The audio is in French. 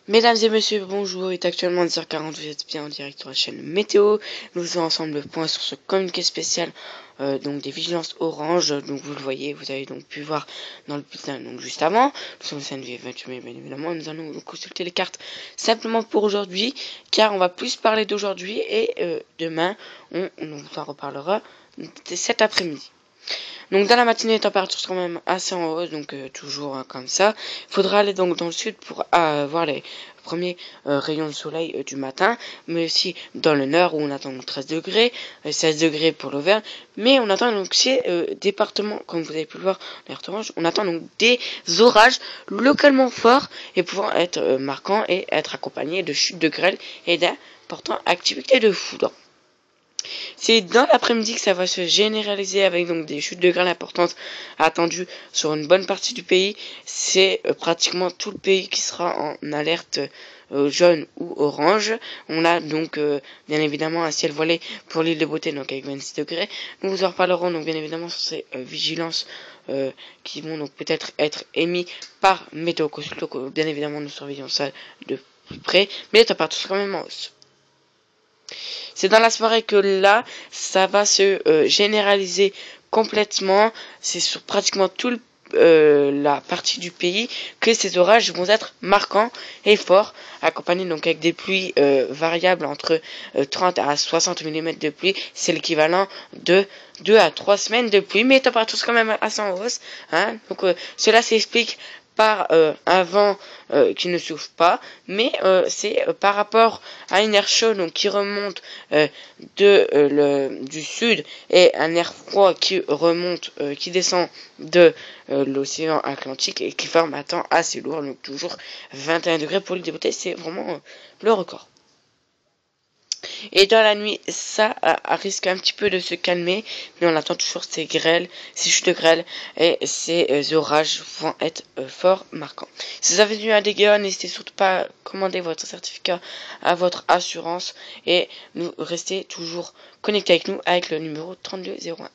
Mesdames et messieurs, bonjour, il est actuellement 10h40, vous êtes bien en direct sur la chaîne Météo. Nous faisons ensemble le point sur ce communiqué spécial donc des vigilances orange. Donc vous le voyez, vous avez donc pu voir dans le bulletin donc juste avant. Nous sommes le samedi 28 mai, bien évidemment. Nous allons donc consulter les cartes simplement pour aujourd'hui, car on va plus parler d'aujourd'hui et demain on en reparlera cet après-midi. Donc dans la matinée, les températures sont quand même assez en hausse, donc toujours comme ça. Il faudra aller donc dans le sud pour voir les premiers rayons de soleil du matin, mais aussi dans le nord où on attend donc 13 degrés, 16 degrés pour l'Auvergne, mais on attend donc ces départements, comme vous avez pu le voir, on attend donc des orages localement forts et pouvant être marquants et être accompagnés de chutes de grêle et d'importantes activités de foudre. C'est dans l'après-midi que ça va se généraliser avec donc des chutes de grêle importantes attendues sur une bonne partie du pays. C'est pratiquement tout le pays qui sera en alerte jaune ou orange. On a donc bien évidemment un ciel voilé pour l'île de Beauté, donc avec 26 degrés. Nous vous en reparlerons donc bien évidemment sur ces vigilances qui vont donc peut-être être émis par Météo Consulto. Bien évidemment nous surveillons ça de plus près, mais les températures sont quand même en hausse. C'est dans la soirée que là, ça va se généraliser complètement. C'est sur pratiquement toute la partie du pays que ces orages vont être marquants et forts, accompagnés donc avec des pluies variables entre 30 à 60 mm de pluie. C'est l'équivalent de 2 à 3 semaines de pluie, mais les températures sont quand même assez en hausse. Hein. Donc cela s'explique par un vent qui ne souffle pas, mais c'est par rapport à une air chaud donc qui remonte du sud et un air froid qui remonte, qui descend de l'océan Atlantique et qui forme un temps assez lourd, donc toujours 21 degrés pour l'île des Beautés, c'est vraiment le record. Et dans la nuit, ça risque un petit peu de se calmer, mais on attend toujours ces grêles, ces chutes de grêle et ces orages vont être fort marquants. Si vous avez eu un dégât, n'hésitez surtout pas à commander votre certificat à votre assurance et nous restez toujours connectés avec nous avec le numéro 3201.